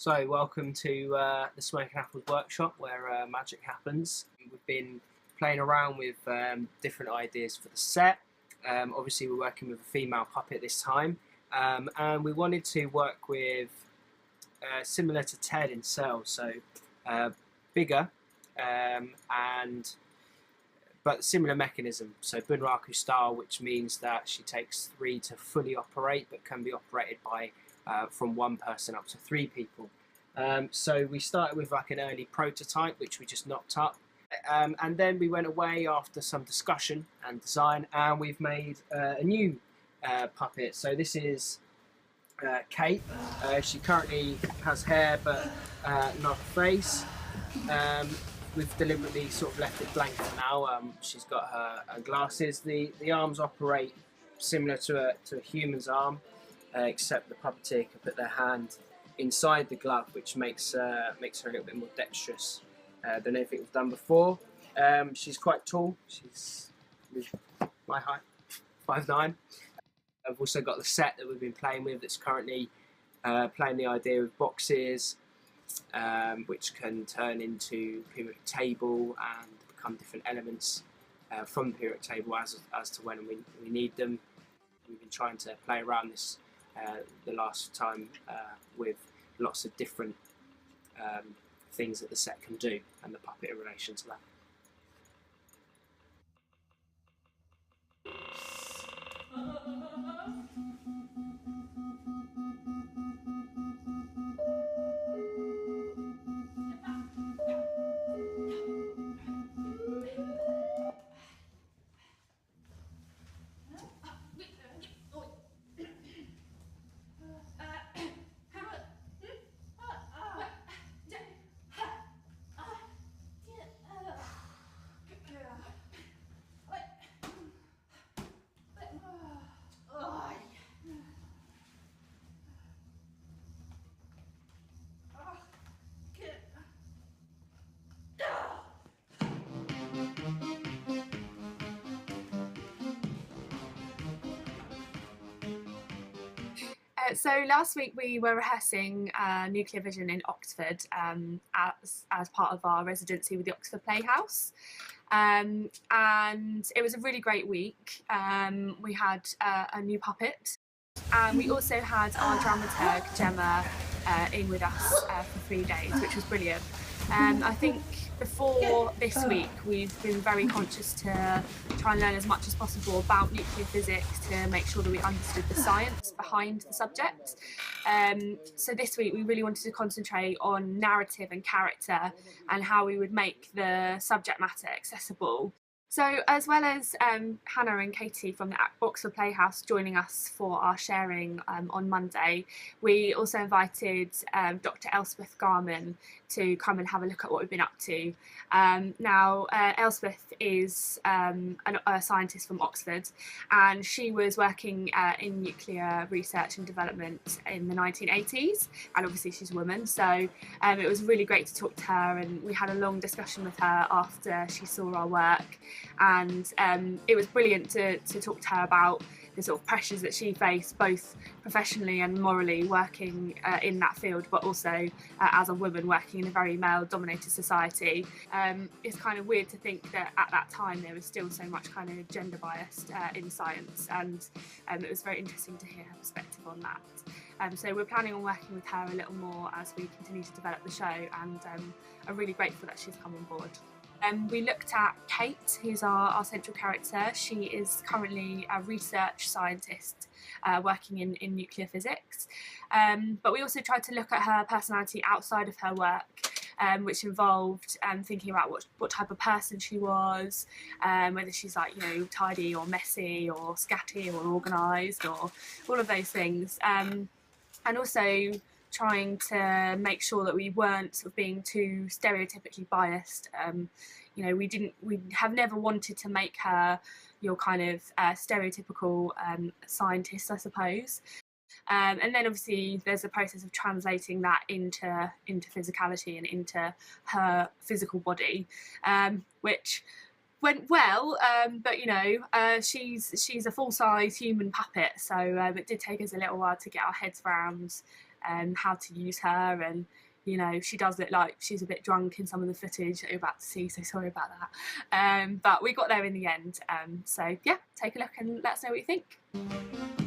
So, welcome to the Smoking Apples workshop where magic happens. We've been playing around with different ideas for the set. Obviously, we're working with a female puppet this time, and we wanted to work with similar to Ted in Cell, so bigger but similar mechanism. So Bunraku style, which means that she takes 3 to fully operate, but can be operated by from 1 person up to 3 people. So we started with like an early prototype, which we just knocked up. And then we went away after some discussion and design, and we've made a new puppet. So this is Kate. She currently has hair but not a face. We've deliberately sort of left it blank for now. She's got her glasses. The arms operate similar to a human's arm, except the puppeteer can put their hand inside the glove, which makes her a little bit more dexterous than anything we've done before. She's quite tall. She's my height, 5'9". I've also got the set that we've been playing with that's currently playing the idea of boxes, which can turn into periodic table and become different elements from the periodic table as to when we need them. We've been trying to play around this the last time with lots of different things that the set can do and the puppet in relation to that. So last week we were rehearsing Nuclear Vision in Oxford as part of our residency with the Oxford Playhouse, and it was a really great week. We had a new puppet, and we also had our dramaturg Gemma in with us for 3 days, which was brilliant. I think before this week we've been very conscious to try and learn as much as possible about nuclear physics to make sure that we understood the science behind the subject. So this week we really wanted to concentrate on narrative and character and how we would make the subject matter accessible. So as well as Hannah and Katie from the Oxford Playhouse joining us for our sharing on Monday, we also invited Dr. Elspeth Garman to come and have a look at what we've been up to. Now, Elspeth is a scientist from Oxford, and she was working in nuclear research and development in the 1980s, and obviously she's a woman, so it was really great to talk to her, and we had a long discussion with her after she saw our work. And it was brilliant to talk to her about the sort of pressures that she faced, both professionally and morally, working in that field, but also as a woman working in a very male-dominated society. It's kind of weird to think that at that time there was still so much kind of gender bias in science, and it was very interesting to hear her perspective on that. So we're planning on working with her a little more as we continue to develop the show, and I'm really grateful that she's come on board. We looked at Kate, who's our central character. She is currently a research scientist working in nuclear physics. But we also tried to look at her personality outside of her work, which involved thinking about what type of person she was, whether she's like, tidy or messy or scatty or organised or all of those things. And also trying to make sure that we weren't sort of being too stereotypically biased. We have never wanted to make her your kind of stereotypical scientist, I suppose. And then obviously there's a process of translating that into physicality and into her physical body, which went well, but she's a full-size human puppet, so it did take us a little while to get our heads around how to use her, and you know, she does look like she's a bit drunk in some of the footage that you're about to see, so sorry about that. But we got there in the end. So yeah, take a look and let us know what you think.